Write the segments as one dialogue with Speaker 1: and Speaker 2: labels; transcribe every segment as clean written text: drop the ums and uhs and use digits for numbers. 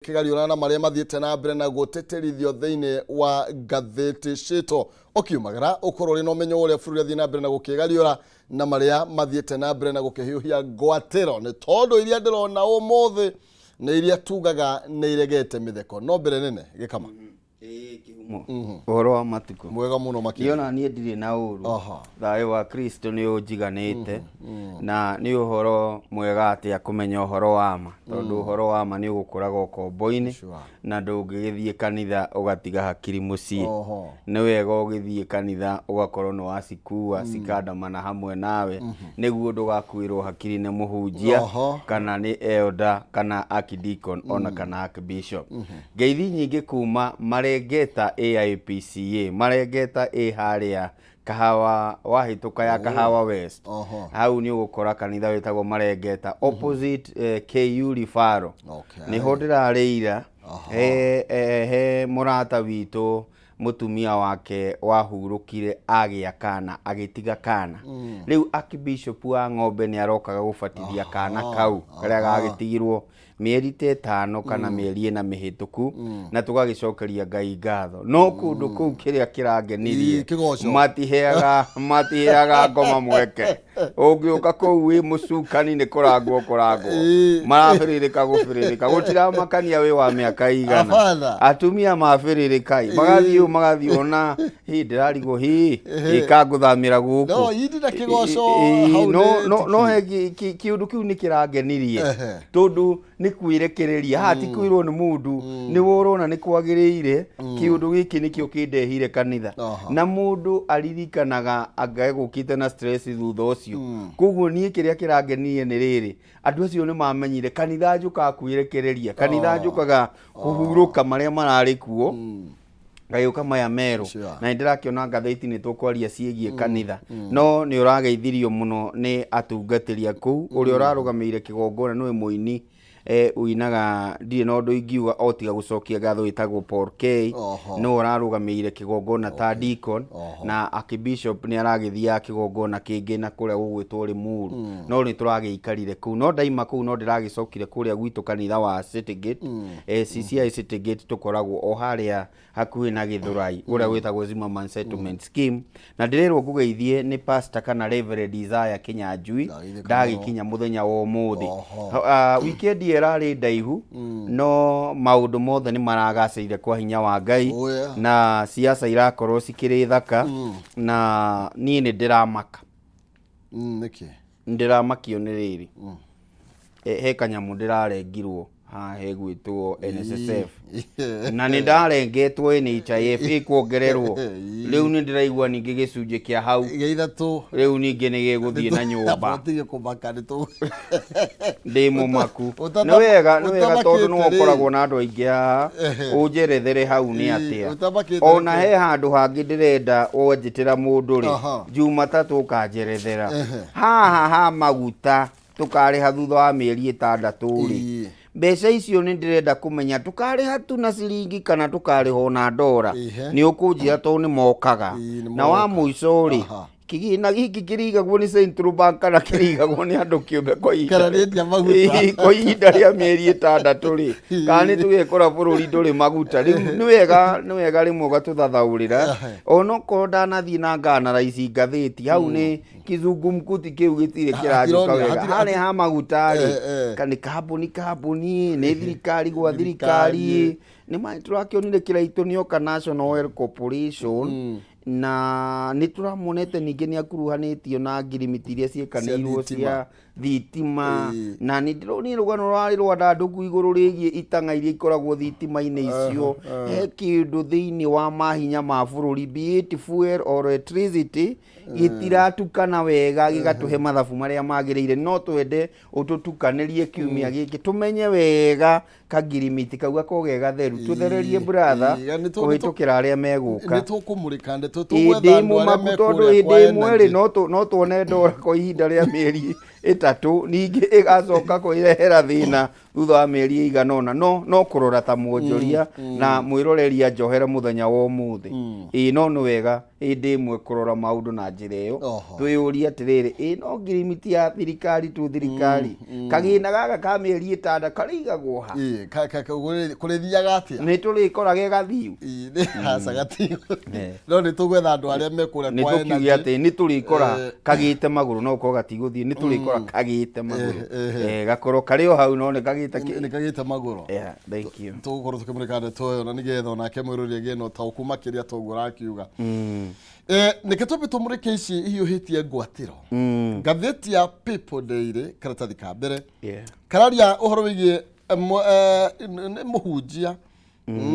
Speaker 1: Kigaliona na maria mathiete na mbere na guteterithio thiini wa ngathĩti citũ ũkiumagara ũkorwo ri no menyo ũrĩa bũrũri athie na mbere na gũkĩgaliora na maria mathiete na mbere na gũkĩhiũhia ngwatĩro nĩ tondũ iria ndĩrona ũmũthĩ nĩ iria tugaga nĩ iregete mĩtheko no mbere nene gĩkama
Speaker 2: kihumo uhoro wa matuko
Speaker 1: mwega muno makĩria
Speaker 2: ndiona niĩ ndirĩ na ũru thayũ wa Kristo nĩ ũnjiganĩte na nĩ ũhoro mwega atĩ akũmenya ũhoro wa ma tondũ ũhoro wa ma nĩ ũgũkũraga ũkombo-inĩ na ndũngĩgĩthiĩ kanitha ũgatiga hakiri mũciĩ nĩ wega ũgĩthiĩ kanitha ũgakorwo nĩ wacikua cikandamana hamwe nawe nĩguo ndũgakuĩrwo hakiri nĩ mũhunjia kana nĩ elder kana archdeacon ona kana archbishop ngeithi nyingĩ kuma marengeta AIPCA marengeta harĩa kahawa wahĩtũka ya kahawa west hau nĩ ũgũkora kanitha wĩtagwo marengeta opposite KU Rifaro nĩho ndĩrarĩira he mũrata witũ mutumia wake wahurũkire agĩa kana agĩtiga kana rĩu archbishop wa Ng'ombe nĩ arokaga gũbatithia kana kau karĩa gagĩtigirwo mĩeri 5 kana mĩeri 4 mĩhĩtũku na tũgagĩcokeria Ngai ngatho no kũndũ kũu kĩrĩa kĩrangenirie matiheaga ngoma mweke ũngĩũka kũu wĩ mũcukani nĩ kũrangwo marabĩrĩrĩka gũtiramakania wĩ wa mĩaka igana atumia mabĩrĩrĩkai magathiĩ ona ndĩrarigwo ĩkangũthamĩra gũkũ no kĩũndũ kĩu nĩ kĩrangenirie tondũ nĩ kwĩrekereria haha ti kwĩrwo nĩ mũndũ nĩ worona nĩ kwagĩrĩire kĩũndũ gĩkĩ nĩkĩo kĩndehire kanitha na mũndũ aririkanaga angĩgũkĩte na stress thutha ũcio koguo niĩ kĩrĩa kĩrangenirie nĩ rĩrĩ andũ acio nĩ mamenyire kanitha njũkaga kwĩrekereria kanitha njũkaga kũhurũka marĩa mararĩ kuo gayũka maya merũ na ndĩrakĩona ngathĩti nĩ tũkwaria ciĩgiĩ kanitha no nĩ ũrageithirio mũno nĩ atungatĩri kũu ũrĩa ũrarũgamĩire kĩgongona nĩwe mũini uinaga ndirĩ na ũndũ ingiuga o tiga gũcokia ngatho wĩtagwo Paul K no ũrarũgamĩire kĩgongona ta deacon na archbishop nĩ aragĩthiaga kĩgongona kĩngĩ na kũrĩa gũgwĩtwo Limuru no nĩ tũragĩikarire kũu no ndaima kũu no ndĩragĩcokire kũrĩa gwitũ kanitha wa City Gate CCI City Gate tũkoragwo o harĩa hakuhĩ na Gĩthũrai ũrĩa gwĩtagwo Zimmerman Settlement Scheme na ndĩrerwo ngũgeithie nĩ pastor kana Reverend Isaiah Kinyanjui ndagĩkinya mũthenya wa ũmũthĩ weekend yararĩ ndaihu no maũndũ mothe nĩ maragacĩire kwa hinya wa Ngai na siasa irakorwo cikĩrĩ thaka na niĩ nĩ ndĩramaka ndĩramakio nĩ rĩrĩ he kanyamũ ndĩrarengirwo he gwĩtwo NSSF na nĩ ndarengetwo NHIF kuongererwo rĩu nĩ ndĩraigua ningĩ gĩcunjĩ kĩa hau rĩu ningĩ nĩ gĩgũthiĩ na nyũmba ndĩ mũmaku nĩ wega tondũ nĩ ũkoragwo na andũ aingĩ haha ũnjerethere hau nĩ atĩa ona he handũ hangĩ ndĩrenda wanjĩtĩra mũndũ rĩ Jumatatũ ũkanjerethera haha ha maguta tũkarĩha thutha wa mĩeri 6 rĩ mbeca icio nĩ ndĩrenda kũmenya tũkarĩha tu na ciringi kana tũkarĩha na ndora nĩ ũkũnjĩra tondũ nĩ mokaga na wa mũico rĩ kĩgĩna gĩkĩ kĩrĩigagwo nĩ Central Bank kana kĩrĩigagwo nĩ andũ kĩũmbe kwa ihinda rĩa mĩeri 6 rĩ kana nĩ tũgekora bũrũri ndũrĩ maguta rĩu nĩ wega rĩmwe ũgatũthathaũrĩra onokorwo ndanathiĩ na nganaraici ngathĩti hau nĩ kizungumkuti kĩu gĩtirĩ kĩranjũka wega harĩa ha maguta rĩ kana kambuni nĩ thirikari gwa thirikari nĩ tũrakĩonire kĩraitũ nĩoka National Oil Corporation na nĩ tũramonete ningĩ nĩ akuruhanĩtio na ngirimiti iria ciĩkanĩirwo cia thitima na nĩ ndĩronire rũgano rwarĩ rwa ndandũku igũrũ rĩgiĩ itang'a iria ikoragwo thitima-inĩ icio he kĩndũ thĩinĩ wa mahinya ma bũrũri be it fuel or electricity gĩtiratukana wega gĩgatũhe mathabu marĩa magĩrĩire no twende ũtũtukanĩrie kiumia gĩkĩ tũmenye wega kangirimiti kau gakorwo ge gatheru tũthererie brother kũhĩtũkĩra arĩa megũka
Speaker 1: nĩ tũkũmũrĩka ndĩ tũgwetha andũ arĩa
Speaker 2: tondũ hĩndĩ ĩmwe rĩ no tuone ndora kwa ihinda rĩa mĩeri itatu ningi igacoka kwirehera thina thutha wa mieri iganona no kurora ta mwonjoria na mwiroreria njohere muthenya wa umuthi no ni wega indi imwe kurora maundu na njira iyo twiyuria atiriri no ngirimiti ya thirikari tu thirikari kagina gaka ka mieri itanda karigagwo ha
Speaker 1: kurithiaga atia
Speaker 2: ni turikoraga gathiu
Speaker 1: hasa gathiu no ni tugwetha andu aria mekura
Speaker 2: kwa energy ni tukiuga ati ni turikora kagite maguru no ko gatiguthie ni turikora kagite maguru gakoro kario hau no ni kagite maguru thank you
Speaker 1: tugukorwo tukimurikana toyo na nigetha onake mwiroria geno tauku makiria togura kiuga nike twabe tumurike ici hiuhitie ngwatiro ngatheti ya People Daily karatathi ka mbere kararia uhoro wigie muhunjia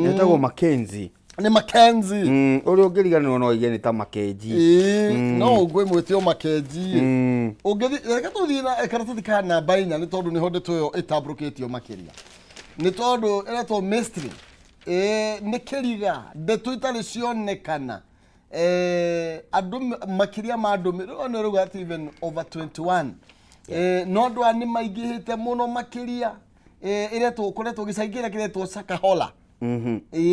Speaker 2: etagwo Mackenzie
Speaker 1: ni Mackenzie
Speaker 2: uri ungiriganirwo no ige ni ta Mackenzie
Speaker 1: no ugwe mwitio Mackenzie ugethi reka tuthii na karatathi ka namba 4 ni tondu ni honde toyo itabruketio makiria ni tondu eretwo mystery ni kiriga ndeto itari cionekana andu makiria ma andu no ruga ati even over 21 no ndu ani maingihite muno makiria iretwo kuretwo gicaingira kiretwo Shakahola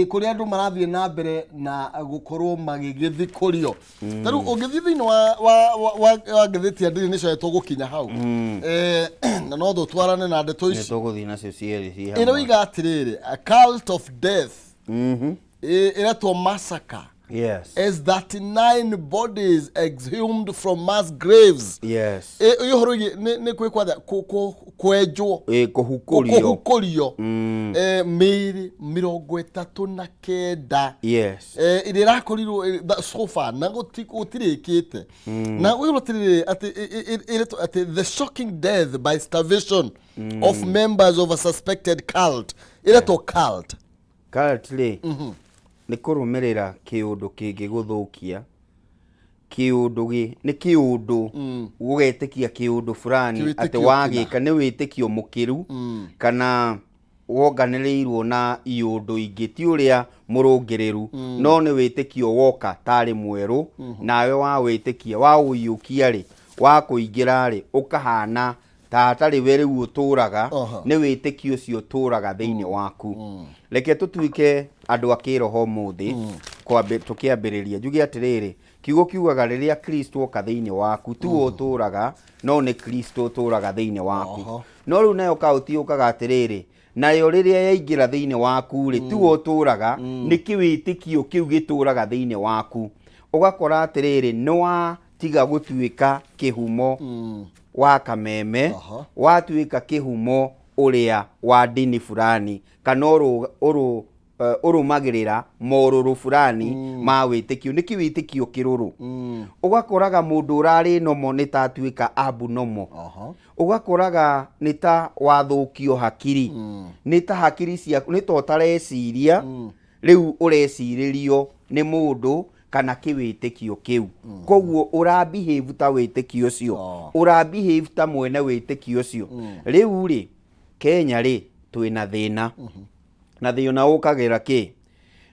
Speaker 1: kuri andu marathie na mbere na gukorwo magigithikurio taru ugithi thini wa gatheti ya Daily Nation tugukinya hau na no thu twarane na ndeto ici
Speaker 2: tuguthi nacio cieri hau
Speaker 1: ino iga atiriri a cult of death iretwo massacre.
Speaker 2: Yes.
Speaker 1: As 39 bodies exhumed from mass graves.
Speaker 2: Yes.
Speaker 1: Iyo horogi ne kwekwa kwejo kuhukurio. Miri 39.
Speaker 2: Yes.
Speaker 1: Irirakorirwo so far na gutirikite. Na wirotirire ati the shocking death by starvation of members of a suspected cult. Ireto cult.
Speaker 2: Cult le. Ni kurumirira kiundu kingi guthukia kiundu gi ni kiundu gugetikia kiundu fulani ati wagika ni witikio mukiru kana woganirirwo na iundu ingi ti uria murungiriru no ni witikio woka tari mweru nawe wa witikia wa uyukia ri wa kuingira ri ukahana tatari weri uturaga ni witikio cio turaga thiini waku leke tutuike andu akiroho muthi kwambe tukiambiriria njuge atiriri kiugo kiugaga riria Kristo oka thiini waku tu uturaga no ni Kristo uturaga thiini waku no riu nayo kauti ukaga atiriri nayo riria yaingira thiini waku ri tu uturaga ni kiwitikio kiu gituraga thiini waku ugakora atiriri no tiga gutuika kihumo wa kameme watuika kihumo uria wa dini fulani kana urumagirira moruru fulani ma witikio niki witikio kiruru ugakoraga mundu urari nomo ni tatuika abu nomo ugakoraga ni ta wathukio hakiri ni ta hakiri cia ni to tareciria riu ureciririo ni mundu kana kiwitikio kiu koguo urabehave ta witikio cio urabehave ta mwene witikio cio riu ri Kenya ri twina thina na thina ukagira ki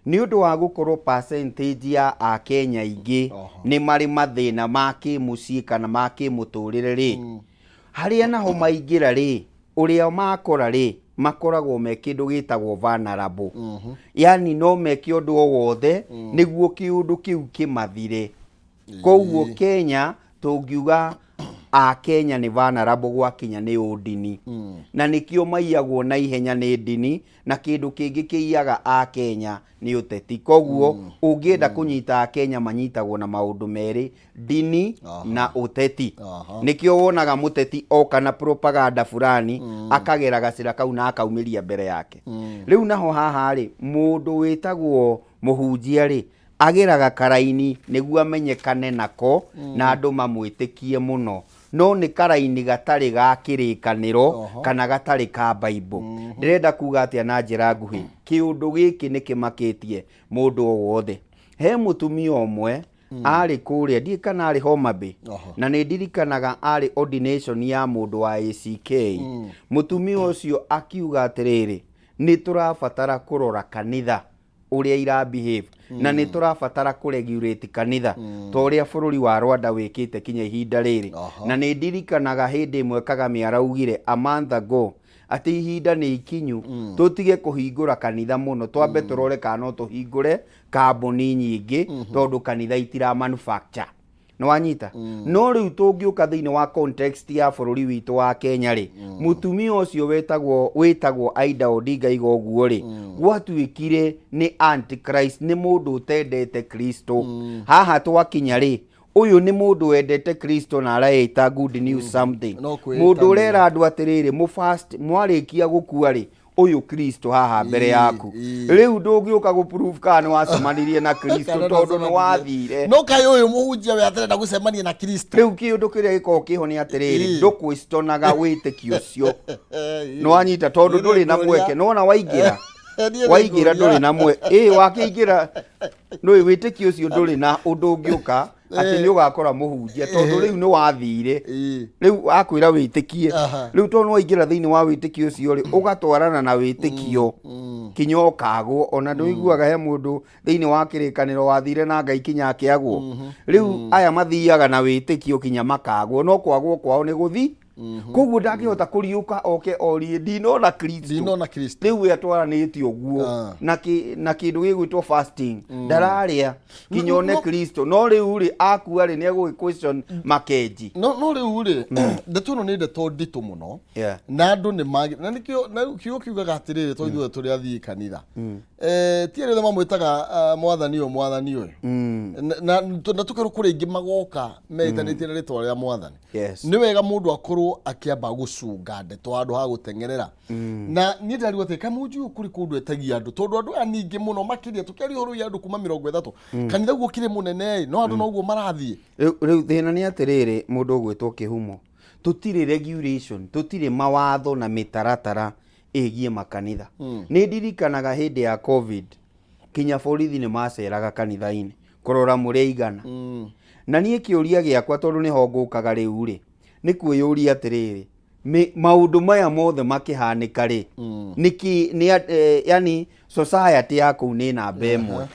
Speaker 2: ni undu wa gukorwo percentage ya a Kenya ingi ni mari mathina ma kimucii kana ma kimuturire ri haria naho maingira ri uria makora ri makoragwo me kindu gitagwo vulnerable yani no meke undu wothe niguo kiundu kiu kimathire koguo Kenya tungiuga a Kenya ni vulnerable gwakinya ni udini na nikio maiyagwo na ihenya ni dini na kindu kingi kiiyaga a Kenya ni uteti koguo ungienda kunyita a Kenya manyitagwo na maundu meri dini na uteti nikio wonaga muteti oka na propaganda fulani akagera gacira kau na akaumiria mbere yake riu naho haha ri mundu witagwo muhunjia ri agiraga karaini niguo amenyekane nako na andu mamwitikie muno no ni karaini gatari ga kirikaniro kana gatari ka Bible ndirenda kuga atia na njira nguhi kiundu giki ni kimakitie mundu wothe he mutumia omwe ari kuria ndi kana ari Homa Bay na ni ndirikanaga ari ordination ya mundu wa ACK mutumia ucio akiuga atiriri ni turabatara kurora kanitha uria ira behave na nĩ tũrabatara kũregulate kanitha ta ũrĩa bũrũri wa Rwanda wĩkĩte kinya ihinda rĩrĩ na nĩ ndirikanaga hĩndĩ ĩmwe Kagame araugire a month ago atĩ ihinda nĩ ikinyu tũtige kũhingũra kanitha mũno twambe tũrore kana no tũhingũre kambuni nyingĩ tondũ kanitha itira manufacture nwanyita no rĩu tũngĩũka thĩinĩ wa context ya bũrũri witũ wa Kenya rĩ mũtumia ũcio wetagwo Aida Odinga igoguo rĩ gwatuĩkire nĩ antichrist nĩ mũndũ ũtendete Kristo haha twakinya rĩ uyu ni mundu wendete Kristo na araita good news something mundu urera andu atiriri mu fast mwarikia gukua ri uyu Kristo haha mbere yaku riu ndungiuka gu proof kana wacemanirie na Kristo tondu ni wathire
Speaker 1: no kai uyu muhunjia we atirenda gucemania na Kristo
Speaker 2: riu kiundu kiria giko kiho ni atiriri ndukwistonaga witiki ucio no anyita tondu nduri na mweke nona waigira nduri na mwe wakiingira no witiki ucio nduri na undu ungiuka ati ni ugakora muhunjia tondu riu ni wathire riu akwira witikie riu tondu waingira thiini wa witiki ucio ri ugatwarana na witikio kinyo kagwo ona nduiguaga he mundu thiini wa kirikaniro wathire na Ngai kinya akiagwo riu aya mathiaga na witikio kinya makagwo no kwagwo kwao ni guthi koguo ndangihota kuriuka oke orie ndinona Kristo riu atwaranĩtie ũguo na kindu gĩgwĩtwo fasting ndararia kinyone Kristo no riu ri akua ri nĩ question makenji
Speaker 1: no riu ri ndeto no nĩ ndeto nditũ mũno na andũ nĩ magi na nĩkĩo kiugaga atĩrĩrĩ to ithuĩ tũrĩ athii kanitha ti arĩ mamwĩtaga mwathani ũyũ na tũkerwo kũrĩ ingĩ magoka metanĩtie na rĩtwa rĩa mwathani nĩ wega mũndũ akorwo akiamba gucunga ndeto andu ha gutengerera na ni ndari wote kamuju kuri kundu etagia andu tondu andu aningi muno makiria tukeri horo ya andu kuma 30 kanitha guo kire munene no andu no guo marathie
Speaker 2: riu thina ni atiriri mundu gwitwo kihumo tutire regulation tutire mawatho na mitaratara egie makanitha ni ndirikanaga hindi ya covid kinya borithi ni maceraga kanitha-ini kurora muria igana na nie kiuria giakwa tondu ni ho ngukaga riu ri ni kwiyuria atiriri maundu maya mothe makihanika ri niki ni yani society yaku ni namba ĩmwe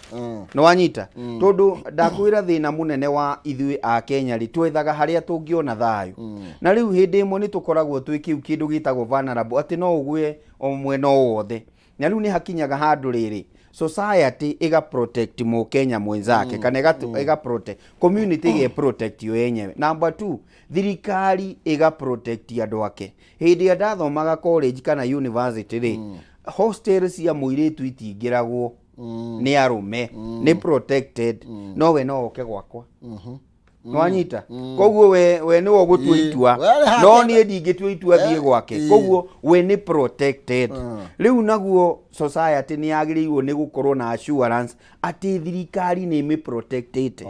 Speaker 2: no wanyita tondu ndakwira thina munene wa ithui a Kenya ri twethaga haria tungiona thayu na riu hindi ĩmwe ni tukoragwo twikiu kindu gitagwo vulnerable ati no ugwe o mwena wothe na riu ni hakinyaga handu riri society iga protect mo Kenya mwenzake kana iga protect community iga protect yo yenyewe. Number 2 thirikari iga protect andu ake hindi ndathomaga college kana university ri hostels ya muiritu itingiragwo ni arume ni protected no we no oke gwakwa nwanyita koguo we ni wo gutua itua no ni ndingitua itua thie gwake koguo we ni protected riu naguo society ni yagiriirwo ni gukorwo na assurance ati thirikari ni me protected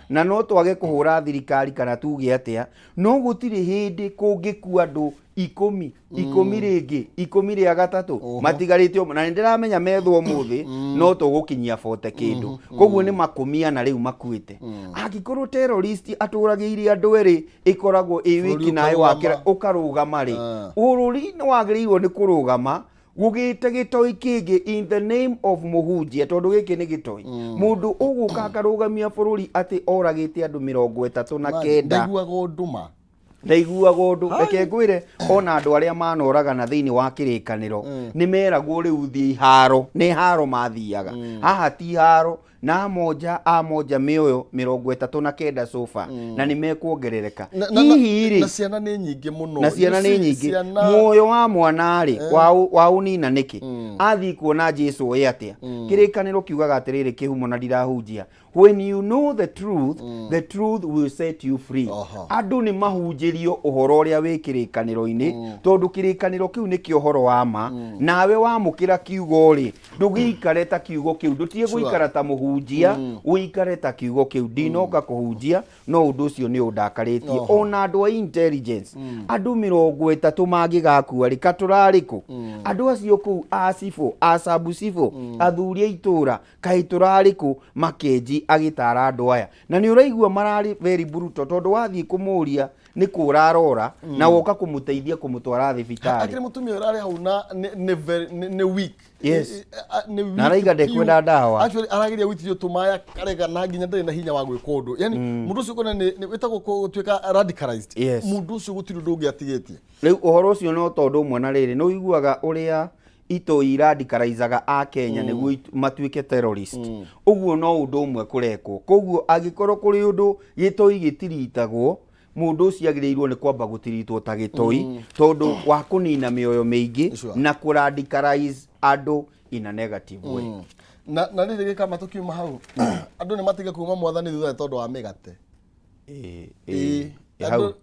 Speaker 2: na no twage kuhura thirikari kana tuge atia no gutire hindi kungikua andu 10 ringi 10 ria gatatu matigarite na ndiramenya methwo muthi no tugukinyia 40 kindu koguo ni makumia na riu makuite angikorwo terrorist aturagiire andu eri ikoragwo iwiki nae wakira ukarugama ri ururi ni wagiriirwo ni kurugama gugite gitoi kingi in the name of muhunjia tondu giki ni gitoi mundu uguka akarugamia bururi ati oragite andu 39
Speaker 1: ndaiguaga nduma
Speaker 2: ndaiguaga undu reke ngwire ona andu aria manoraga na thiini wa kirikaniro ni meragwo riu thii haro ni haro mathiaga haha ti haro na moja mioyo 39 sofa na ni mekuongerereka hihi ri
Speaker 1: na ciana ni nyingi muno
Speaker 2: na ciana ni nyingi muoyo wa mwana ri wa unina niki athi kuona Jesu we atia kirikaniro kiugaga atiriri kihumo na ndirahunjia when you know the truth will set you free andu ni mahunjirio uhoro uria wi kirikaniro-ini tondu kirikaniro kiu ni kiohoro wa ma nawe wamukira kiugo ri ndugikare ta kiugo kiu ndutie guikara ta muhunjia uikare ta kiugo kiu ndinoka kuhunjia no undu ucio ni undakaritie ona andu a intelligence andu 30 magigakua ri katurariku andu acio ku asifu asabusifu athuria itura kai turariku makenji agitara andu aya na ni uraigua marari very brutal tondu wathii kumuria nĩ kũrarora na woka kũmũteithia kũmũtwara thibitarĩ.
Speaker 1: Akĩrĩ mũtumia ũrarĩ hau na nĩ weak.
Speaker 2: Yes. Na araiga ndekwenda ndawa.
Speaker 1: Actually arageria gwĩtithio tũmaya karega na nginya ndarĩ na hinya wa gwĩka ũndũ. Yani mũndũ ũcio kona nĩ wĩtagwo gũtuĩka radicalized. Mũndũ ũcio gũtirĩ ũndũ ũngĩ atigĩtie.
Speaker 2: Rĩu ũhoro ũcio no tondũ ũmwe na rĩrĩ nĩ ũiguaga ũrĩa itoi radicalizaga a Kenya nĩguo matuĩke terrorist. Ũguo no ũndũ ũmwe kũrekwo. Koguo angĩkorwo kũrĩ ũndũ gĩtoi gĩtiritagwo, mũndũ ũcio agĩrĩirwo nĩ kwamba gũtiritwo ta gĩtoi tondũ wa kũnina mĩoyo mĩingĩ na kũradicalize andũ in a negative way.
Speaker 1: Na rĩrĩ gĩkama tũkiuma hau andũ nĩ matige kuma mwathani thutha tondũ wa mĩgate.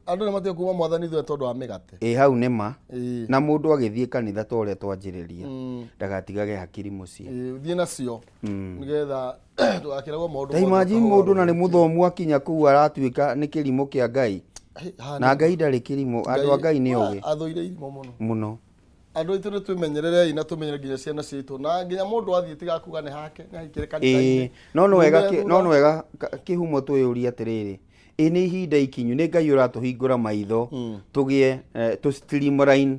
Speaker 1: Andũ nĩ matige kuma mwathani thutha tondũ wa mĩgate.
Speaker 2: Hau nĩ ma. Na mũndũ agĩthiĩ kanitha ta ũrĩa twanjĩrĩria ndagatigage hakiri mũciĩ.
Speaker 1: Thiĩ nacio nĩgetha ndũgakĩragwo maũndũ.
Speaker 2: Imagine mũndũ na nĩ mũthomu akinya kũu aratuĩka nĩ kĩrimũ kĩa Ngai. Na Ngai ndarĩ kĩrimũ, andũ a Ngai nĩ ogĩ.
Speaker 1: Athũire irimũ
Speaker 2: mũno.
Speaker 1: Andũ aitũ nĩ twĩmenyerere na tũmenyere nginya ciana citũ na nginya mũndũ athiĩ tiga kuga nĩ hake nĩ ahikire kanitha-inĩ.
Speaker 2: No wega kĩhumo twĩyũria atĩrĩrĩ, nĩ ihinda ikinyu, nĩ Ngai ũratũhingũra maitho tũgĩe streamline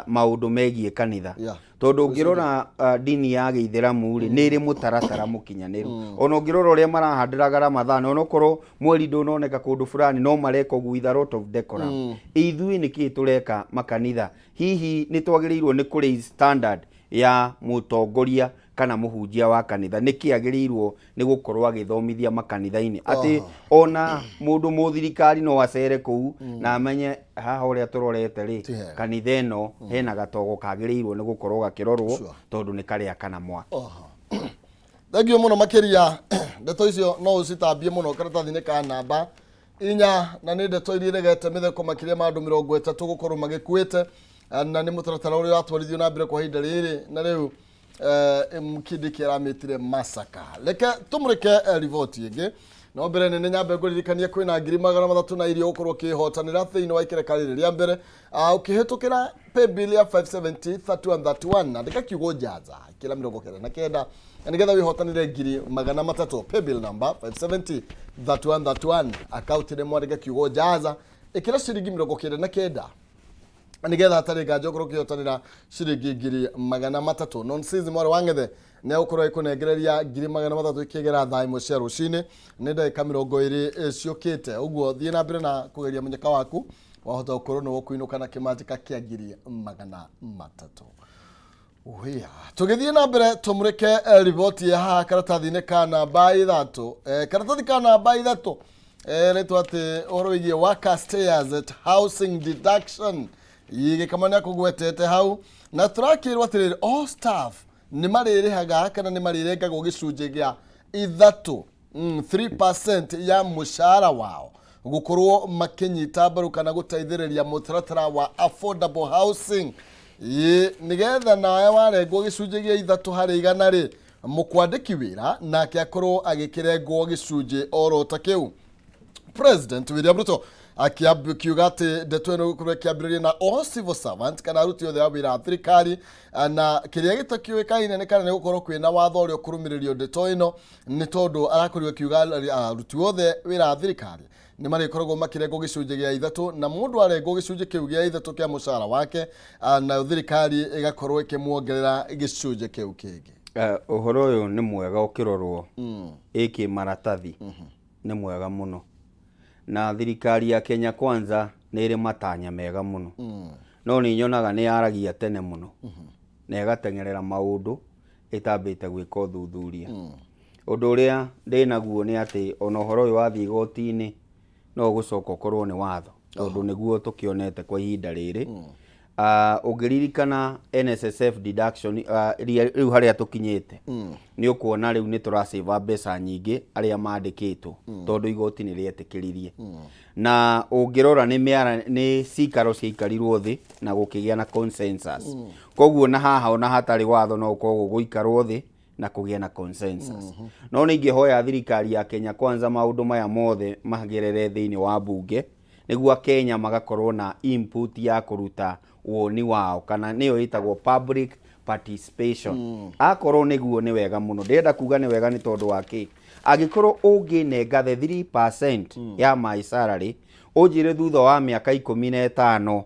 Speaker 2: maũndũ megiĩ kanitha. Tondũ ũngĩrora dini ya Gĩithĩramu rĩ nĩ ĩrĩ mũtaratara mũkinyanĩru. Ona ũngĩrora ũrĩa marahandĩraga Ramadhan, onokorwo mweri ndũnoneka kũndũ fulani no mareka ũguo with a lot of decorum. Ithuĩ nĩkĩ tũreka makanitha? Hihi nĩ twagĩrĩirwo nĩ kũrĩ standard ya mũtongoria kana mũhunjia wa kanitha nĩkĩ agĩrĩirwo nĩ gũkorwo agĩthomithia makanitha-inĩ atĩ ona mũndũ mũthirikari no acere kũu na amenye haha ũrĩa tũrorete rĩ kanitha ĩno hena gatogo kagĩrĩirwo nĩ gũkorwo gakĩrorwo tondũ nĩ karĩa kana mwaki.
Speaker 1: Thengio mũno makĩria ndeto icio no ũcitambie mũno karatathi-inĩ ka namba 4 na nĩ ndeto iria iregete mĩtheko makĩria ma andũ 30 gũkorwo magĩkuĩte na nĩ mũtaratara ũrĩa ũratwarithio na mbere kwa ihinda rĩrĩ na rĩu kĩndĩ kĩrametire masaka. Reke tũmũrĩke riboti ĩngĩ no mbere nene nyambe ngũririkania kwĩna ngiri 300 na irio ũkorwo kĩhotanĩra thĩinĩ wa ikereka rĩrĩ rĩa mbere ũkĩhĩtũkĩra paybill ya 570 na ndĩka kiugo njanza kila 29 na nĩgetha wĩhotanĩre ngiri 300 paybill number 570 account nĩ mwandĩke kiugo njanza ĩkĩra ciringi 99 nĩgetha hatarĩ nganja ũkorwo ũkĩhotanĩra ciringi ngiri 300. Nonsense mwari wa Ng'ethe nĩ ũkorwo ĩkũnengereria ngiri 300 ikĩgera thaa imwe cia rũcinĩ nĩ ndagĩka 20 ciũkĩte. Ũguo thiĩ na mbere na kũgeria mũnyaka waku wahota gũkorwo nĩ gũkũinũka na kĩmanjĩka kĩa ngiri 300. Uhiya tũgĩthiĩ na mbere tũmũrĩke riboti ya haha karatathi-inĩ ka namba 3 karatathi ka namba 3 rĩtwa atĩ ũhoro wĩgiĩ worker stayers at housing deduction igĩkamania kũgwetete hau na tũrakĩrwo atĩrĩrĩ all staff nĩ marĩrĩhaga kana nĩ marĩrengagwo gĩcunjĩ gĩa 3% ya mũcara wao gũkorwo makĩnyita mbaru kana gũteithĩrĩria mũtaratara wa affordable housing. Nĩgetha nawe warengwo gĩcunjĩ gĩa 3% rĩ mũkwandĩki wĩra nake akorwo agĩkĩrengwo gĩcunjĩ oro ta kĩu. President William Ruto akiuga atĩ ndeto ĩno gũkorwo ĩkĩambĩrĩria na all civil servants kana aruti othe a wĩra a thirikari na kĩrĩa gĩtakĩũĩkaine nĩ kana nĩ gũkorwo kwĩna watho ũrĩa ũkũrũmĩrĩrio ndeto ĩno nĩ tondũ arakorirwo akiuga aruti othe wĩra a thirikari nĩ marĩkoragwo makĩrengwo gĩcunjĩ gĩa 3 na mũndũ arengwo gĩcunjĩ kĩu gĩa 3 kĩa mũcara wake na thirikari ĩgakorwo ĩkĩmuongerera gĩcunjĩ kĩu kĩngĩ.
Speaker 2: Ũhoro ũyũ nĩ mwega ũkĩrorwo ĩkĩ maratathi nĩ mwega mũno na thirikari ya Kenya Kwanza nĩ ĩrĩ matanya mega mũno no nĩ nyonaga nĩ yaragia tene mũno na ĩgateng'erera maũndũ ĩtambĩte gwĩka ũthuthuria. Ũndũ ũrĩa ndĩnaguo nĩ atĩ ona ũhoro ũyũ wathiĩ igoti-inĩ no gũcoka ũkorwo nĩ watho tondũ nĩguo tũkĩonete kwa ihinda rĩrĩ. Ũngĩririkana NSSF deduction rĩu harĩa tũkinyĩte nĩ ũkuona rĩu nĩ tũrasave mbeca nyingĩ arĩa mandĩkĩtwo tondũ igoti nĩ rĩetĩkĩririe na ũngĩrora nĩ cikaro ciaikarirwo thĩ na gũkĩgĩa na consensus. Koguo na haha ona hatarĩ watho no ũkorwo gũikarwo thĩ na kũgĩa na consensus. No nĩ ingĩhoya thirikari ya Kenya Kwanza maũndũ maya mothe magerere thĩinĩ wa bunge nĩguo Kenya magakorwo na input ya kũruta woni wao kana nĩyo ĩtagwo public participation akorwo niguo ni wega muno ndenda kuga ni wega ni tondu wake agikorwo unginenga the 3% ya my salary ujire thutha wa miaka 15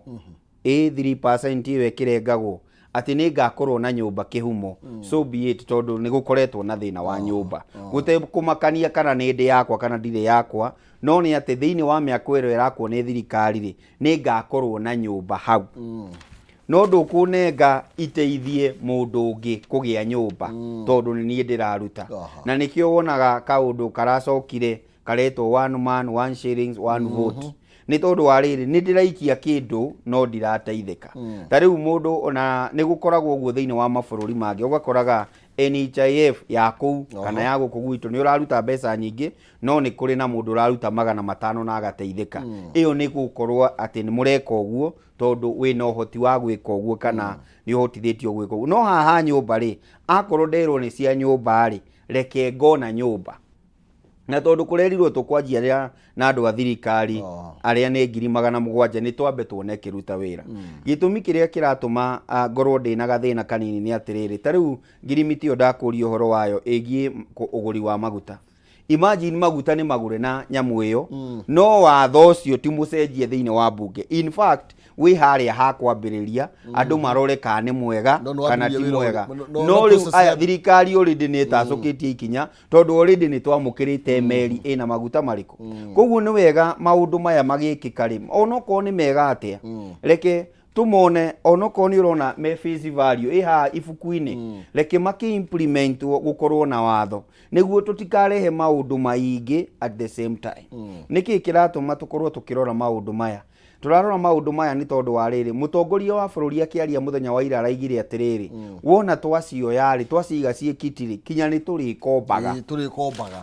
Speaker 2: 3% iwe kirengagwo ati ni ngakorwo na nyumba kihumo so be it tondu ni gukoretwo na thina wa nyumba gute kumakania kana ni ndi yakwa kana ndire yakwa no ni ati thiini wa miaka ero irakwo ni thirikari ri ni ngakorwo na nyumba hau no ndukunenga iteithie mundu ungi kugia nyumba tondu ni nie ndiraruta na nikio wonaga kaundu karacokire karetwo one man one shillings one vote ni tondu wa riri ni ndiraikia kindu no ndirateithika ta riu mundu ona ni gukoragwo guo thiini wa mabururi mangi ugakoraga NHIF ya kuu kana ya guku gwitu ni uraruta mbeca nyingi no ni kuri na mundu uraruta 500 na agateithika iyo ni gukorwo ati ni mureka uguo tondu we no hoti wa gwika uguo kana ni hotithitio gwika uguo no haha nyumba ri akorwo nderwo ni cia nyumba ri reke ngona nyumba na tondu kurerirwo tukwanjia ria na andu a thirikari aria ni 700,000 ni twambe tuone kiruta wira gitumi kiria kiratuma ngorwo ndina gathina kanini ni atiriri tariu ngirimiti ndakuri uhoro wayo egie uguri wa maguta imagine maguta ni magure na nyamu iyo no watho cio ti mucenjie thiini wa bunge in fact we haria ha kwambiriria andu marore kana ni mwega kana ti mwega no riu aya thirikari already ni tacukitie ikinya tondu already ni twamukirite meri ina maguta mariko koguo ni wega maundu maya magikika ri onoko ni mega atia reke tumone onoko ni urona me face value iha ifuku-ini reke maki implement gukorwo na watho niguo tutikarehe maundu maingi at the same time niki kiratuma tukorwo tukirora maundu maya turarora maundu maya ni tondu wa riri mutongoria wa bururi akiaria muthenya wa ira araigire atiriri wona twacio yari twaciga ciikitiri kinya ni turikombaga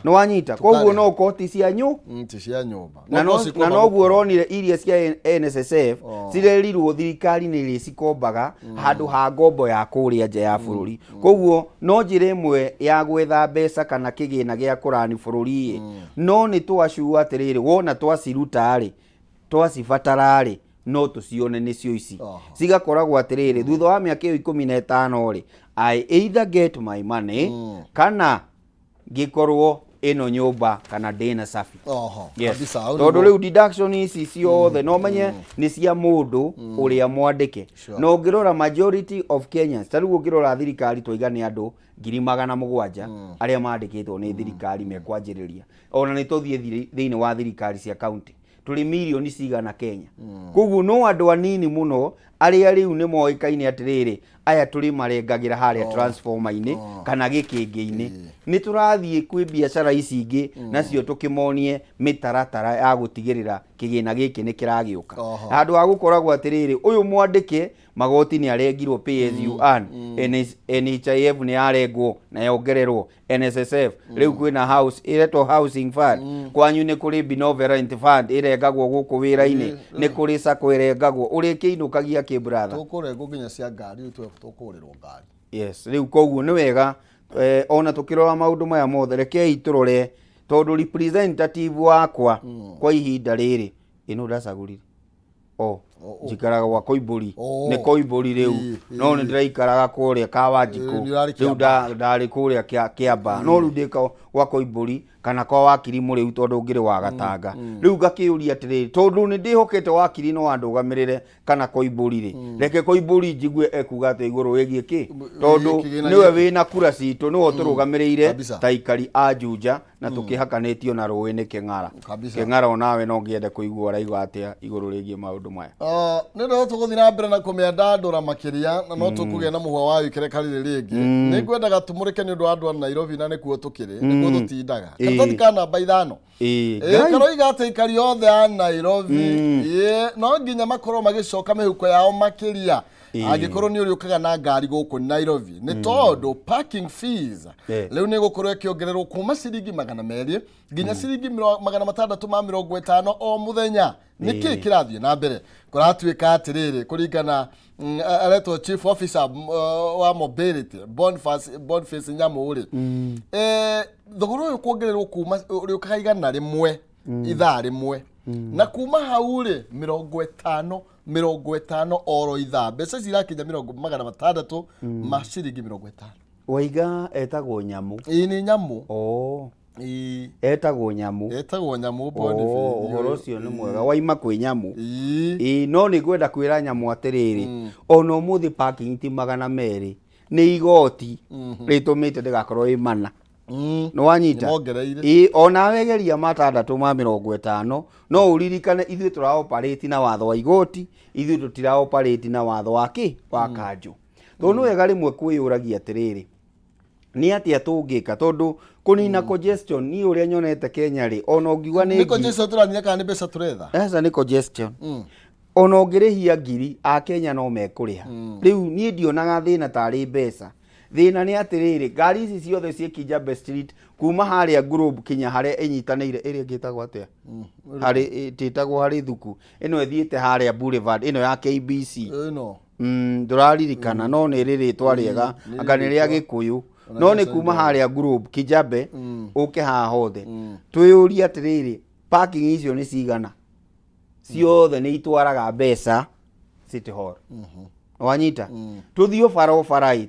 Speaker 2: no wanyita koguo no koti cia nyumba na no guo ronire iria cia NSSF cirerirwo thirikari ni ri cikombaga handu ha ngombo ya kuria nje ya bururi koguo no njire imwe ya gwetha mbeca kana kigina gia kurani bururi no ni twacua atiriri wona twaciruta ri twacibatarari no tucione nicio ici cigakoragwo atiriri thutha wa miaka 15 ri I either get my money kana gikorwo ino nyumba kana ndina safi yes tondu riu deduction ici ciothe no menye ni cia mundu uria mwandike no ngirora majority of Kenyans tariu ngirora thirikari twaigane andu 700,000 aria mandikitwo ni thirikari mekwanjiriria ona ni tuthie thiini wa thirikari cia county tuli milioni cigana Kenya koguo no andu anini muno aria riu ni moikaine atiriri aya tuli marengagira haria transformer-ini kana gikingi-ini ni turathie kwi biashara ici ingi nacio tukimonie mitaratara ya gutigirira kigina giki ni kiragiuka andu wa gukoragwo atiriri uyu mwandike magoti ni arengirwo pay as you earn NHIF ni arengwo na yongererwo NSSF riu kwina house ireto housing fund kwanyu ni kuri benevolent fund irengagwo guku wira-ini ni kuri sako irengagwo uri kiinukagia ki brother
Speaker 1: tukurengwo nginya cia ngari tukurirwo ngari
Speaker 2: yes riu koguo ni wega ona tukirora maundu maya mothe rekei turore tondu representative wakwa kwa ihinda riri ino ndacagurire njikaraga gwa Koimburi ni Koimburi riu no ni ndiraikaraga kuria Kawanjiku riu ndari kuria Kiamba no riu ndika gwa Koimburi kana kwa wakiri muri tondu ngiri wa Gatanga riu ngakiuria atiriri tondu ni ndihokete wakiri no andugamirire kana Koimburi ri reke Koimburi njigue ekuga ati iguru wigie ki tondu niwe wina kura citu niwe turugamirire taikari a Juja na tukihakanitio na ruini King'ara onawe no ngiende kuigua raigwa atia iguru rigie maundu maya
Speaker 1: ni ndo tuguthira mbere na kumendandura makiria na no tukuge na muhwa wa ikerekarire ringi ni ngwendaga tumurike ni undu andu a Nairobi na nikuo tukiri nikuo tutindaga kathathika namba 5 karo igate ikari othe a Nairobi no nginya makorwo magicoka mihuko yao makiria agikorwo ni uriukaga na ngari guku Nairobi ni tondu parking fees riu ni gukorwo ikiongererwo kuma ciringi 200 nginya ciringi 650 o muthenya niki kirathie na mbere kuratuika atiriri kuringana areto chief officer wa mobility Boniface Nyamuri thogoro uyu kuongererwo kuma uriukaga igana rimwe ithaa rimwe na kuma hau rĩ 50 oro ithaa mbeca cirakinya 600 ma ciringi 50.
Speaker 2: Waiga etagwo Nyamu.
Speaker 1: Ni Nyamu.
Speaker 2: Etagwo Nyamu. Ũhoro ũcio nĩ mwega. Waima kwĩ Nyamu. No nĩ ngwenda kwĩra Nyamu atĩrĩrĩ, ona ũmũthĩ parking ti 200 nĩ igoti rĩtũmĩte ndĩgakorwo ĩ mana. Nĩ wanyita. Ona wegeria 650 no ũririkane ithuĩ tũra operate na watho wa igoti, ithuĩ tũtira operate na watho wa kanjũ. Tondũ nĩ wega rĩmwe kwĩyũragia atĩrĩrĩ, nĩ atĩa tũngĩka tondũ kũnina congestion ni ũrĩa nyonete Kenya rĩ, ona ũngiuga nĩ
Speaker 1: congestion tũranina kana nĩ mbeca tũretha.
Speaker 2: Esa nĩ congestion. Ona ũngĩrĩhia ngiri a Kenya no mekũrĩha. Rĩu niĩ ndionaga thĩna tarĩ mbeca. Thĩna nĩ atĩrĩrĩ, ngari ici ciothe ciĩ Kijabe Street kuma harĩa Globe Kinya harĩa ĩnyitanĩire ĩrĩa ngĩtagwo atĩa? Harĩ tĩtagwo harĩ thuku. Ĩno ĩthiĩte harĩa Boulevard ĩno ya KBC. Ndũraririkana no nĩ rĩrĩtwa rĩega anga nĩ rĩa Gĩkũyũ. No nĩ kuma harĩa Globe Kijabe ũke haha hothe. Twĩyũrie atĩrĩrĩ, parking icio nĩ cigana? Ciothe nĩ itwaraga mbeca City Hall. Wanyita. Tuthiĩ bara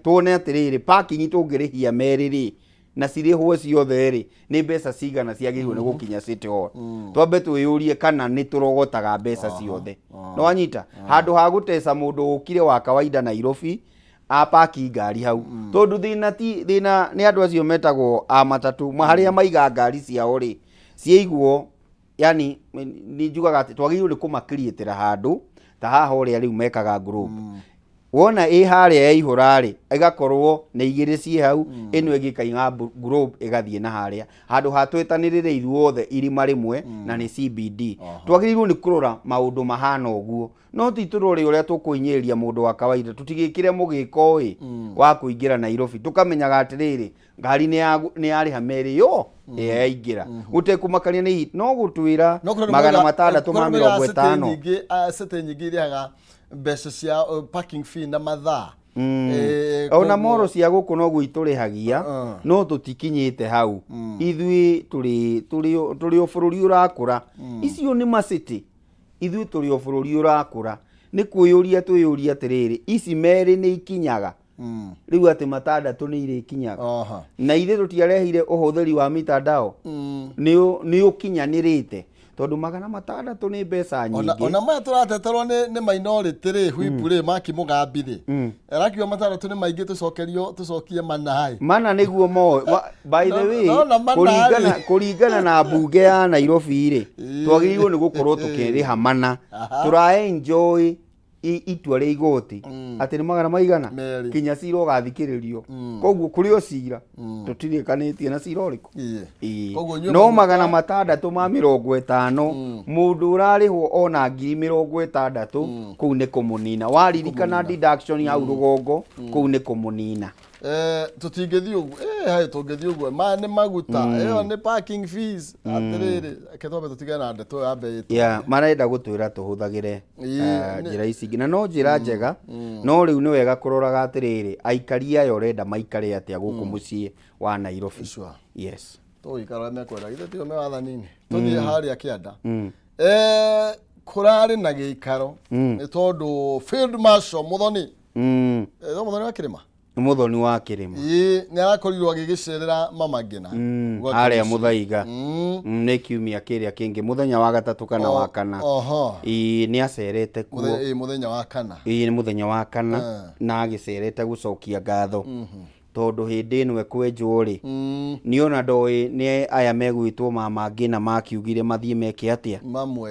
Speaker 2: tuone atĩrĩrĩ, parking tũngĩrĩhia merĩ rĩ na cirĩhwo ciothe rĩ nĩ mbeca cigana ciagĩrĩirwo nĩ gũkinya City Hall. Twambe twĩyũrie kana nĩ tũrogotaga mbeca ciothe. No wanyita. Handũ ha gũteca mũndũ ũkire wa kawaida Nairobi apaki ngari hau. Tondu thina nĩ andũ acio metagwo a matatu harĩa maiga ngari ciao rĩ ciĩiguo, yani nĩ njugaga atĩ twagĩrĩirwo nĩ kũmakiriĩtĩra handũ ta haha ũrĩa rĩu mekaga Globe. Wona harĩa yaihũra rĩ ĩgakorwo nĩ igĩrĩ ciĩ hau, ĩno ĩgĩkainga Globe ĩgathiĩ na harĩa handũ ha twĩtanĩrĩre ithuothe irima rĩmwe na nĩ CBD. Twagĩrĩirwo nĩ kũrora maũndũ mahana ũguo, no ti tũrore ũrĩa tũkũinyĩrĩria mũndũ wa kawaida. Tũtigĩkĩre mũgĩko wa kũingĩra Nairobi tũkamenyaga atĩrĩrĩ ngari nĩ yarĩha merĩ yo yaingĩra gũtekũmakania nĩ no gũtwĩra 650.
Speaker 1: Sete nyingĩ irĩhaga mbeca cia parking fee na mathaa.
Speaker 2: Ona moro cia gũkũ no gwitũrĩhagia no tũtikinyĩte hau. Ithuĩ tũrĩ o bũrũri ũrakũra. Icio nĩ macity. Ithuĩ tũrĩ o bũrũri ũrakũra. Nĩ kwĩyũria twĩyũria atĩrĩrĩ, ici merĩ nĩ ikinyaga. Rĩu atĩ 600 nĩ irĩkinyaga. Na ithuĩ tũtiarehire ũhũthĩri wa mitandao nĩ ũkinyanĩrĩte. Tondũ 600 nĩ mbeca nyingĩ.
Speaker 1: Ona maya tũrateterwo nĩ minority rĩ Whip rĩ Maki Mugambi rĩ arakiuga 600 nĩ maingĩ tũcokie mana
Speaker 2: nĩguo by the way kũringana na mbunge ya Nairobi rĩ twagĩrĩirwo nĩ gũkorwo tũkĩrĩha mana. Tũra-enjoy itua rĩa igoti atĩ nĩ magana maigana kinya cira ũgathikĩrĩrio. Koguo kũrĩ o cira tũtirĩkanĩtie na cira ũrĩkũ. No 650 mũndũ ũrarĩhwo ona 60,000 kũu nĩ kũmũnina. Waririkana deduction hau rũgongo kũu nĩ kũmũnina.
Speaker 1: Tũtingĩthiĩ ũguo tũngĩthiĩ ũguo nĩ maguta ĩyo nĩ parking fees atĩrĩrĩ ketwambe tũtigane na ndeto ya mbei.
Speaker 2: Marenda gũtwĩra tũhũthagĩre njĩra ici ingĩ na no njĩra njega, no rĩu nĩ wega kũroraga atĩrĩrĩ aikari aya ũrenda maikare atĩa gũkũ mũciĩ wa Nairobi. Yes.
Speaker 1: Tũgĩikara mekwenda githĩ tĩo me wathaninĩ tũthiĩ harĩa kĩanda. Kũrarĩ na gĩikaro nĩ tondũ Field Marshal Muthoni Muthoni wa Kĩrĩma
Speaker 2: Muthoni wa Kĩrĩma
Speaker 1: nĩ arakorirwo agĩgĩcerera Mama Ngina
Speaker 2: harĩa Mũthaiga nĩ kiumia kĩrĩa kĩngĩ mũthenya wa gatatũ kana wa kana nĩ acerete kuo
Speaker 1: mũthenya wa kana
Speaker 2: nĩ mũthenya wa kana na agĩcerete gũcokia ngatho tondũ hĩndĩ ĩno ekwenjwo rĩ niona ndoĩ nĩ aya megwĩtwo Mama Ngina makiugire mathiĩ meke atĩa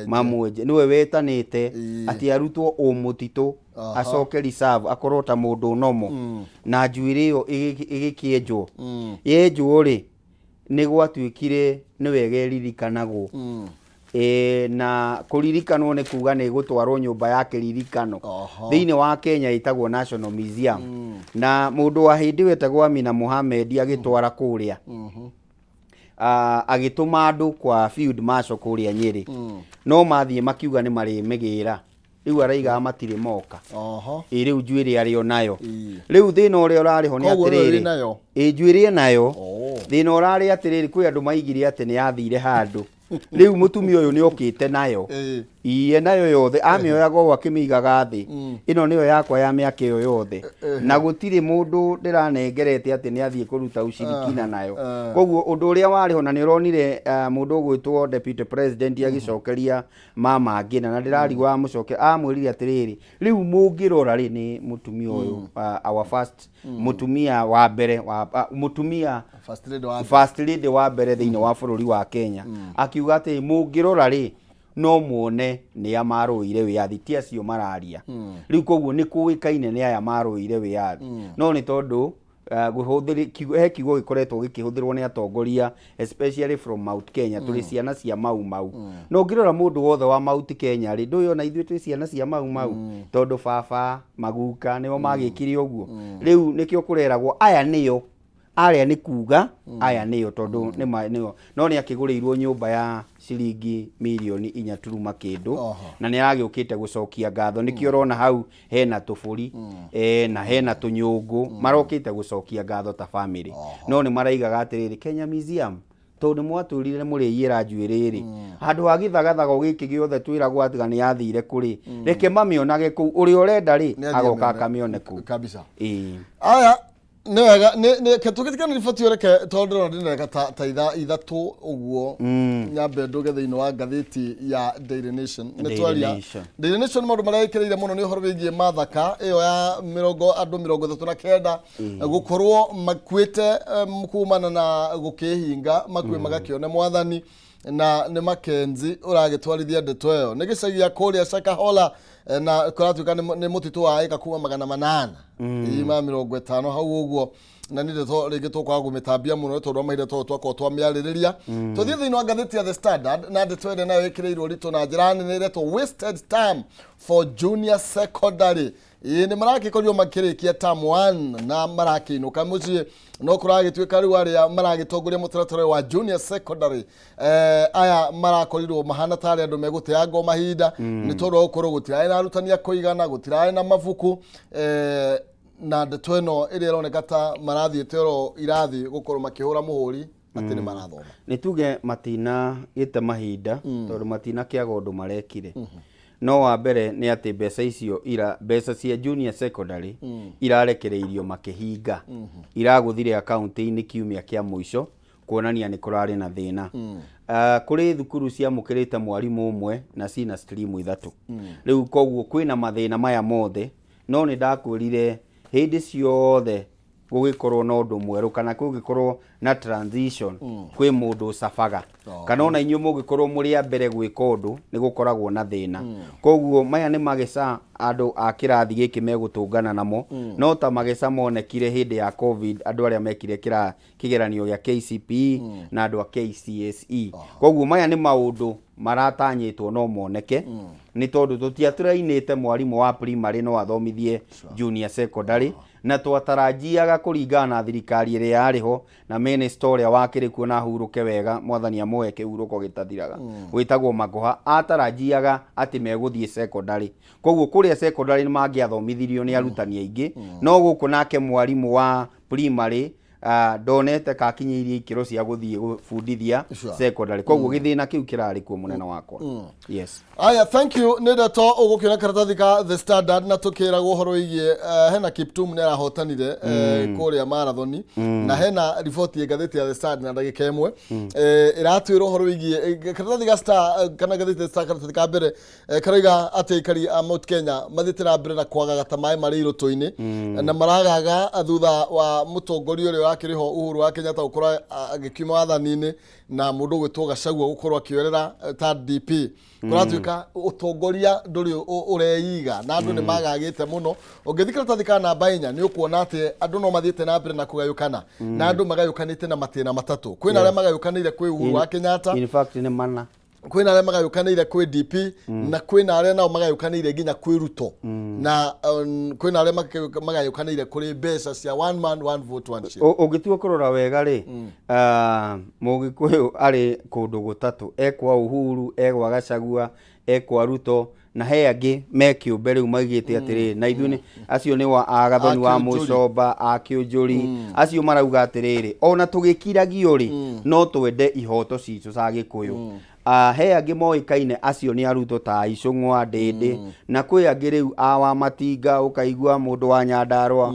Speaker 2: mamwenje. Nĩwe wetanĩte atĩ arutwo mũtitũ acoke reserve akorwo ta mũndũ nomo na njuĩrĩ ĩyo ĩgĩkĩenjwo yenjwo rĩ nĩ gwatuĩkire nĩ wega ĩririkanagwo na kũririkanwo nĩ kuga nĩ gũtwarwo nyũmba ya kĩririkano thĩinĩ wa Kenya ĩtagwo National Museum na mũndũ wa hĩndĩ wetagwo Amina Mohamed agĩtwara kũrĩa agĩtũma andũ kwa Field Marshal kũrĩa Nyeri no mathiĩ makiuga nĩ marĩmĩgĩra rĩu araiga matirĩ moka rĩu njuĩrĩ arĩ o nayo rĩu thĩna ũrĩa ũrarĩ ho nĩ atĩrĩrĩ njuĩrĩ nayo thĩna ũrarĩ atĩrĩrĩ kwĩ andũ maigire atĩ nĩ yathire handũ riu mutumia uyu ni okite nayo iye nayo yothe amioyaga o akimigaga thi ino niyo yakwa ya miaka iyo yothe na gutiri mundu ndiranengerete ati ni athie kuruta ushirikina nayo koguo undu uria wari ho na ni uronire mundu gwitwo deputy president agicokeria mama ngina na ndirarigwa amucoke amwirire atiriri riu mungirora ri ni mutumia uyu our first mutumia wa mbere wa mutumia first lady wa mbere thiini wa bururi wa Kenya akiuga ati mungirora ri no muone ni amaruire wiathi ti acio mararia riu koguo ni kuikaine ni aya maruire wiathi no ni tondu guhuthiri kiugo gikoretwo gikihuthirwo ni atongoria especially from Mount Kenya tuli ciana cia mau no ngirora mundu wothe wa Mount Kenya ri nduyo na ithuĩ twi ciana cia mau tondu baba maguka nio magikire uguo riu nikio kureragwo aya niyo aria ni kuga aya niyo tondu niyo no ni akigurirwo nyumba ya ciringi milioni 4 turuma kindu na ni agiukite gucokia ngatho nikio rona hau hena tuburi na hena tunyungu marokite gucokia ngatho ta family no ni maraigaga atiriri Kenya Museum tondu mwaturire muriyira njuiriri handu agithagathago giki giothe twiragwo atiga ni athire kuri reke mamionage ku uri urenda ri agoka kamione ku
Speaker 1: kabisa aya nega ne ketukitikana rifoti reke tondu ndineka ta ithatu uguo nyambe nduge thiini wa ngathiti ya Daily Nation netwaria Daily Nation maundu maraikirire muno ni uhoro wigie mathaka iyo ya andu 39 gukorwo makwite kumana na gukihinga makwe magakione mwathani na ne Makenzi uragitwarithia ndeto iyo ni gicagia kuria Shakahola na kuratuka ni mutitu wa eka kuma 800 ima 50 hau uguo na ni ndeto rigitwo kwa gumitambia muno tondu mahire twako twamiaririria tuthie thiini wa ngathiti ya The Standard na ndeto ene nayo ikireirwo rito na njira nene iretwo wasted time for junior secondary ni marakikorio makirikia term 1 na marakiinuka mucie no kuragitwika riu aria maragitongoria mutaratara wa junior secondary aya marakorirwo mahana tari andu meguteanga mahinda ni tondu okorwo gutirae na arutania kuigana gutirae na mabuku na ndeto ino iria ironeka ta marathiite ro irathi gukorwo makihura muhuri ati ni marathoma
Speaker 2: ni tuge matina gite mahinda tondu matina kiaga undu marekire no wa mbere ni ati mbeca icio mbeca cia junior secondary irarekereirio makihinga iraguthire account-ini kiumia kia muico kuonania ni kurari na thina kuri thukuru cia mukirite mwarimu umwe na cina stream ithatu riu koguo kwina mathina maya mothe no ni ndakwirire hindi ciothe gugikorwo na undu mweru kana gugikorwo na transition kwi mundu safaga kana ona inyu mugikorwo muri mbere gwika undu ni gukoragwo na thina koguo maya ni mageca andu a kirathi giki megutungana namo no ta mageca monekire hindi ya covid andu aria mekire kigeranio ya KCPE na andu a KCSE koguo maya ni maundu maratanyitwo no moneke ni tondu tutiaturainite mwarimu wa primary no athomithie junior secondary na twatarajiaga kuringana na thirikari iria yariho na minister uria wakiri kuona huruke wega mwathani amoe kihuruko gitathiraga gwitagwo Magoha atarajiaga ati meguthie secondary koguo kuria secondary ni mangiathomithirio ni arutani aingi no guku nake mwarimu wa primary donete kakinyirie ikiro cia guthie gufundithia secondary koguo githina kiu kirari ku munena wakwa yes
Speaker 1: aya thank you nedato ugukira karatathi ka The Standard na tukira guhoro igie hena Kiptum ne arahotanire kuria marathoni na hena report ya ngathiti ya The Standard na ndagika imwe iratwira uhoro igie karatathi ga Star kana ngathiti ya Star karatathi ka mbere karaiga ati kari Mount Kenya mathitira mbere na kwaga gatamai mari iroto-ini na maragaga thutha wa mutongoria uri akiriho Uhuru wa Kenyatta gukora agikiuma wathani-ini na mundu gwitwo Gachagua gukorwo akiorera ta DP kuratuika utongoria nduri ureiga na andu ni magagite muno ungithikira tathika namba 4 ni ukuona ati andu no mathiete na mbere na kugayukana na andu magayukanite na matena matatu kwina aria magayukanire kwi Uhuru wa Kenyatta
Speaker 2: in fact ni mana
Speaker 1: kwina aria magayukanire kwi DP na kwina aria nao magayukanire nginya kwi Ruto na kwina aria magayukanire kuri mbeca cia one man one vote one shilling
Speaker 2: ungituo kurora wega ri Mugikuyu ari kundu gutatu ekwa Uhuru egwa Gachagua ekwa Ruto na he angi mekiumbe riu magite atiri na ithuni acio ni wa agathoni wa Mucomba akiunjuri acio marauga atiriri ona tugikiragio ri no twende ihoto citu ca Gikuyu he angĩ moĩkaine acio nĩ arutwo ta Icũng'wa Ndĩndĩ na kwĩ angĩ rĩu wa Matinga ũkaigua mũndũ wa Nyandarua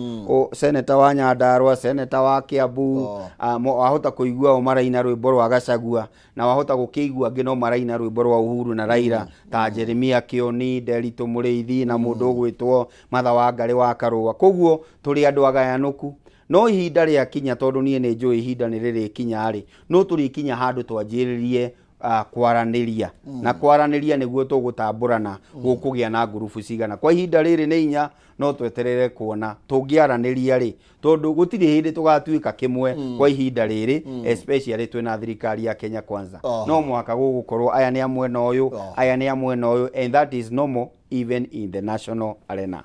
Speaker 2: seneta wa Nyandarua, seneta wa Kiambu, wahota kũigua o maraina rwĩmbo rwa Gachagua na wahota gũkĩigua angĩ no maraina rwĩmbo rwa Uhuru na Raila ta Jeremia Kioni, Nderitu Mũrĩithi na mũndũ ũgwĩtwo Martha Wangari wa Karũa. Koguo tũrĩ andũ agayanũku, no ihinda rĩa kinya tondũ niĩ nĩ njũĩ ihinda nĩ rĩrĩ kinya rĩ, no tũrĩkinya handũ twanjĩrĩrie kwaranĩria na kwaranĩria nĩguo tũgũtambũrana gũkũgĩa na ngurubu cigana. Kwa ihinda rĩrĩ nĩ inya, no tweterere kuona tũngĩaranĩria rĩ, tondũ gũtirĩ hĩndĩ tũgatuĩka kĩmwe kwa ihinda rĩrĩ, especially twĩna thirikari ya Kenya Kwanza. No mwaka gũgũkorwo aya nĩ a mwena ũyũ, aya nĩ a mwena ũyũ, and that is normal even in the national arena.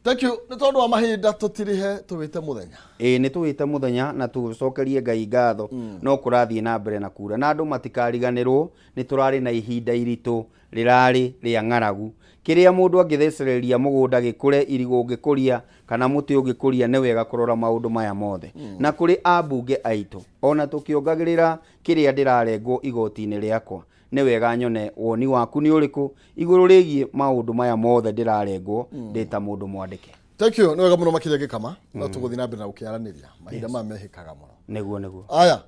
Speaker 1: Thank you. Nĩ tondũ wa mahinda tũtirihe tũwĩte mũthenya.
Speaker 2: Nĩ tũwĩte mũthenya na tũcokerie Ngai ngatho, no kũrathiĩ na mbere na kura na andũ matikariganĩrwo, nĩ tũrarĩ na ihinda iritũ rĩrarĩ rĩa ng'aragu. Kĩrĩa mũndũ angĩthecereria mũgũnda gĩkũre, irigũ ngĩkũria kana mũtĩ ũngĩkũria, nĩ wega kũrora maũndũ maya mothe. Na kũrĩ ambunge aitũ, ona tũkĩongagĩrĩra kĩrĩa ndĩrarengwo igoti-inĩ rĩakwa, nĩ wega nyone woni waku nĩ ũrĩkũ igũrũ rĩgiĩ maũndũ maya mothe ndĩrarengwo ndĩ ta mũndũ mwandĩke.
Speaker 1: Thank you. Nĩ wega mũno makĩria Gĩkama, no tũgũthiĩ na mbere na gũkĩaranĩria mahinda maya mehĩkaga mũno.
Speaker 2: Nĩguo
Speaker 1: aya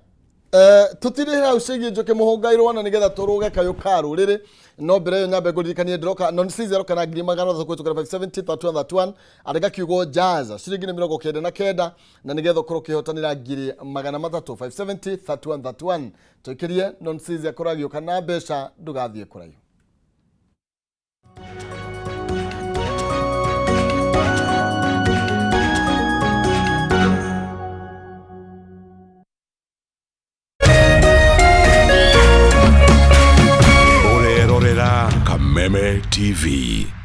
Speaker 1: tutire hau cigie njoke muhongairwo na nigetha turuge kayo karu riri no mbere yo nyambe ngũririkanie ndiroka non sizero kana ngiri magana thoko tukara 570 arega kiugo jaza ciringi ni 99 na nigetha ukorwo kihotanira ngiri magana 3 570 tukirie non sizero koragio kana mbeca ndugathie kurayo.
Speaker 3: Kameme TV.